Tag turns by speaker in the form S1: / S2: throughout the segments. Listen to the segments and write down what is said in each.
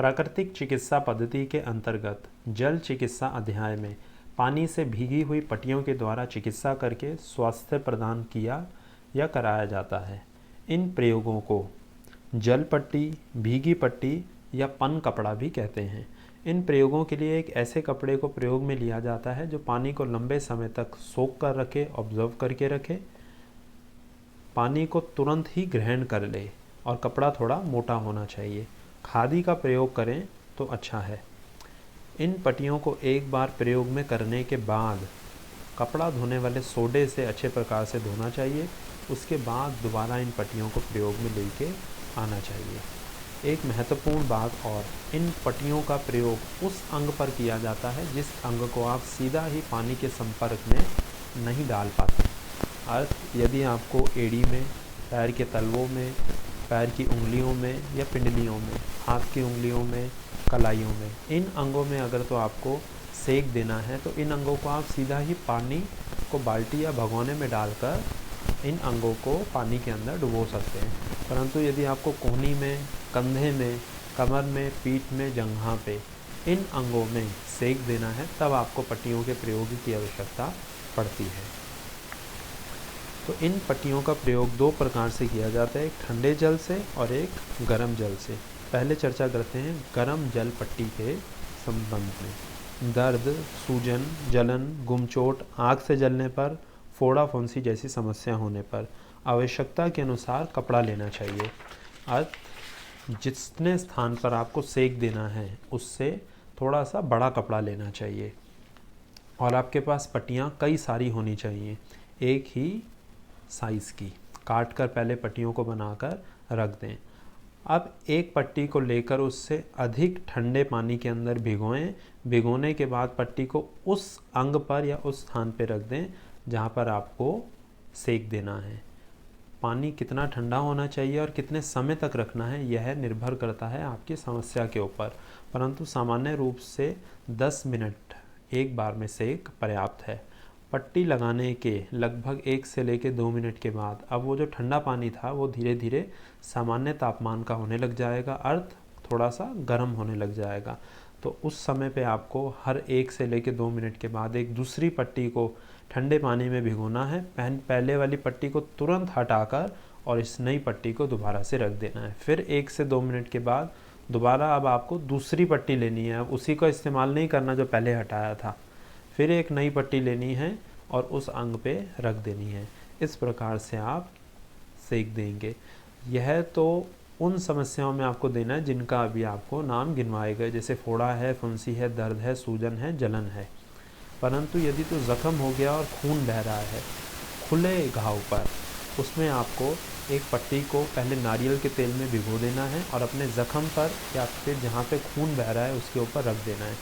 S1: प्राकृतिक चिकित्सा पद्धति के अंतर्गत जल चिकित्सा अध्याय में पानी से भीगी हुई पट्टियों के द्वारा चिकित्सा करके स्वास्थ्य प्रदान किया या कराया जाता है। इन प्रयोगों को जल पट्टी, भीगी पट्टी या पन कपड़ा भी कहते हैं। इन प्रयोगों के लिए एक ऐसे कपड़े को प्रयोग में लिया जाता है जो पानी को लंबे समय तक सोख कर रखे, ऑब्जर्व करके रखे, पानी को तुरंत ही ग्रहण कर ले और कपड़ा थोड़ा मोटा होना चाहिए। खादी का प्रयोग करें तो अच्छा है। इन पट्टियों को एक बार प्रयोग में करने के बाद कपड़ा धोने वाले सोडे से अच्छे प्रकार से धोना चाहिए। उसके बाद दोबारा इन पट्टियों को प्रयोग में लेके आना चाहिए। एक महत्वपूर्ण बात और, इन पट्टियों का प्रयोग उस अंग पर किया जाता है जिस अंग को आप सीधा ही पानी के संपर्क में नहीं डाल पाते। अर्थ, यदि आपको एड़ी में, पैर के तलवों में, पैर की उंगलियों में या पिंडलियों में, हाथ की उंगलियों में, कलाइयों में, इन अंगों में अगर तो आपको सेक देना है तो इन अंगों को आप सीधा ही पानी को बाल्टी या भगोने में डालकर इन अंगों को पानी के अंदर डुबो सकते हैं। परंतु यदि आपको कोहनी में, कंधे में, कमर में, पीठ में, जंघा पे इन अंगों में सेक देना है तब आपको पट्टियों के प्रयोग की आवश्यकता पड़ती है। तो इन पट्टियों का प्रयोग दो प्रकार से किया जाता है, एक ठंडे जल से और एक गर्म जल से। पहले चर्चा करते हैं गर्म जल पट्टी के संबंध में। दर्द, सूजन, जलन, गुमचोट, आँख से जलने पर, फोड़ा फुंसी जैसी समस्या होने पर आवश्यकता के अनुसार कपड़ा लेना चाहिए। अर्थ, जितने स्थान पर आपको सेक देना है उससे थोड़ा सा बड़ा कपड़ा लेना चाहिए और आपके पास पट्टियाँ कई सारी होनी चाहिए, एक ही साइज़ की। काट कर पहले पट्टियों को बनाकर रख दें। अब एक पट्टी को लेकर उससे अधिक ठंडे पानी के अंदर भिगोएं। भिगोने के बाद पट्टी को उस अंग पर या उस स्थान पर रख दें जहाँ पर आपको सेक देना है। पानी कितना ठंडा होना चाहिए और कितने समय तक रखना है यह निर्भर करता है आपकी समस्या के ऊपर, परंतु सामान्य रूप से 10 मिनट एक बार में सेक पर्याप्त है। पट्टी लगाने के लगभग 1 से लेकर 2 मिनट के बाद अब वो जो ठंडा पानी था वो धीरे धीरे सामान्य तापमान का होने लग जाएगा, अर्थ थोड़ा सा गर्म होने लग जाएगा। तो उस समय पे आपको हर 1 से लेकर 2 मिनट के बाद एक दूसरी पट्टी को ठंडे पानी में भिगोना है। पहले वाली पट्टी को तुरंत हटाकर और इस नई पट्टी को दोबारा से रख देना है। फिर 1 से 2 मिनट के बाद दोबारा अब आपको दूसरी पट्टी लेनी है। अब उसी का इस्तेमाल नहीं करना जो पहले हटाया था। फिर एक नई पट्टी लेनी है और उस अंग पे रख देनी है। इस प्रकार से आप सेक देंगे। यह तो उन समस्याओं में आपको देना है जिनका अभी आपको नाम गिनवाए गए, जैसे फोड़ा है, फुंसी है, दर्द है, सूजन है, जलन है। परंतु यदि तो ज़ख्म हो गया और खून बह रहा है खुले घाव पर, उसमें आपको एक पट्टी को पहले नारियल के तेल में भिगो देना है और अपने ज़ख्म पर या फिर जहाँ पे खून बह रहा है उसके ऊपर रख देना है।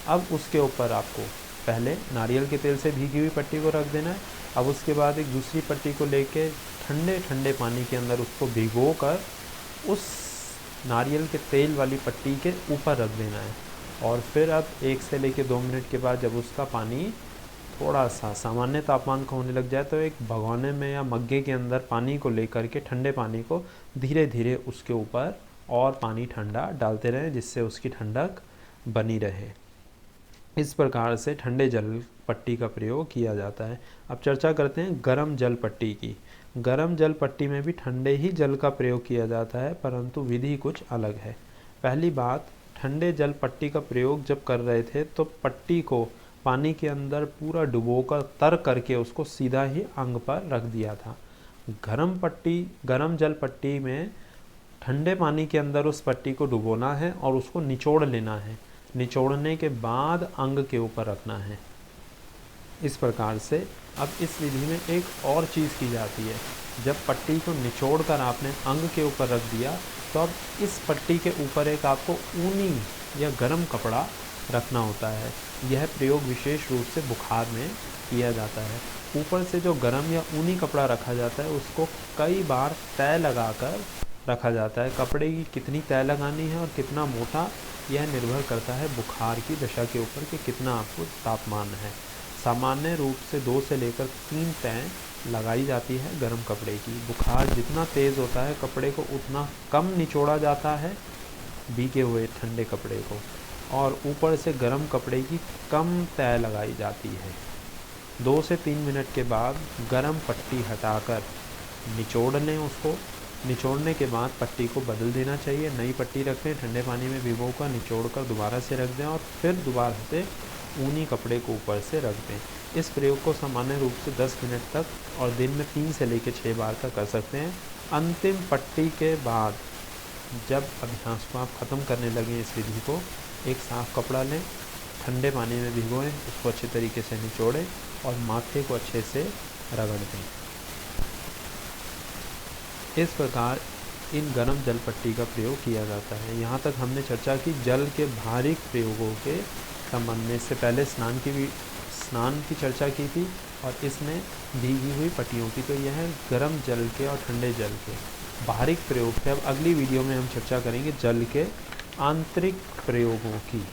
S1: अब उसके ऊपर आपको पहले नारियल के तेल से भीगी हुई पट्टी को रख देना है। अब उसके बाद एक दूसरी पट्टी को लेके ठंडे ठंडे पानी के अंदर उसको भिगो कर उस नारियल के तेल वाली पट्टी के ऊपर रख देना है। और फिर अब 1 से लेकर 2 मिनट के बाद जब उसका पानी थोड़ा सा सामान्य तापमान का होने लग जाए तो एक भगोने में या मग्गे के अंदर पानी को लेकर के ठंडे पानी को धीरे धीरे उसके ऊपर और पानी ठंडा डालते रहें जिससे उसकी ठंडक बनी रहे। इस प्रकार से ठंडे जल पट्टी का प्रयोग किया जाता है। अब चर्चा करते हैं गर्म जल पट्टी की। गर्म जल पट्टी में भी ठंडे ही जल का प्रयोग किया जाता है, परंतु विधि कुछ अलग है। पहली बात, ठंडे जल पट्टी का प्रयोग जब कर रहे थे तो पट्टी को पानी के अंदर पूरा डुबोकर तर करके उसको सीधा ही अंग पर रख दिया था। गर्म जल पट्टी में ठंडे पानी के अंदर उस पट्टी को डुबोना है और उसको निचोड़ लेना है। निचोड़ने के बाद अंग के ऊपर रखना है। इस प्रकार से अब इस विधि में एक और चीज़ की जाती है। जब पट्टी को निचोड़ कर आपने अंग के ऊपर रख दिया तो अब इस पट्टी के ऊपर एक आपको ऊनी या गर्म कपड़ा रखना होता है। यह प्रयोग विशेष रूप से बुखार में किया जाता है। ऊपर से जो गर्म या ऊनी कपड़ा रखा जाता है उसको कई बार तय लगाकर रखा जाता है। कपड़े की कितनी तय लगानी है और कितना मोटा, यह निर्भर करता है बुखार की दशा के ऊपर कि कितना आपको तापमान है। सामान्य रूप से 2 से लेकर 3 तय लगाई जाती है गर्म कपड़े की। बुखार जितना तेज़ होता है कपड़े को उतना कम निचोड़ा जाता है भीगे हुए ठंडे कपड़े को, और ऊपर से गर्म कपड़े की कम तह लगाई जाती है। 2 से 3 मिनट के बाद गर्म पट्टी हटाकर निचोड़ लें उसको। निचोड़ने के बाद पट्टी को बदल देना चाहिए, नई पट्टी रख दें, ठंडे पानी में भिगो कर निचोड़ कर दोबारा से रख दें और फिर दोबारा से ऊनी कपड़े को ऊपर से रख दें। इस प्रयोग को सामान्य रूप से 10 मिनट तक और दिन में 3 से लेकर 6 बार तक कर सकते हैं। अंतिम पट्टी के बाद जब अभ्यास को आप ख़त्म करने लगें इस विधि को, एक साफ़ कपड़ा लें, ठंडे पानी में भिगोएं, उसको अच्छे तरीके से निचोड़ें और माथे को अच्छे से रगड़ दें। इस प्रकार इन गर्म जल पट्टी का प्रयोग किया जाता है। यहाँ तक हमने चर्चा की जल के बाहरी प्रयोगों के संबंध में। इससे पहले स्नान की चर्चा की थी और इसमें भीगी हुई पट्टियों की। तो यह है गर्म जल के और ठंडे जल के बाहरी प्रयोग थे। अब अगली वीडियो में हम चर्चा करेंगे जल के आंतरिक प्रयोगों की।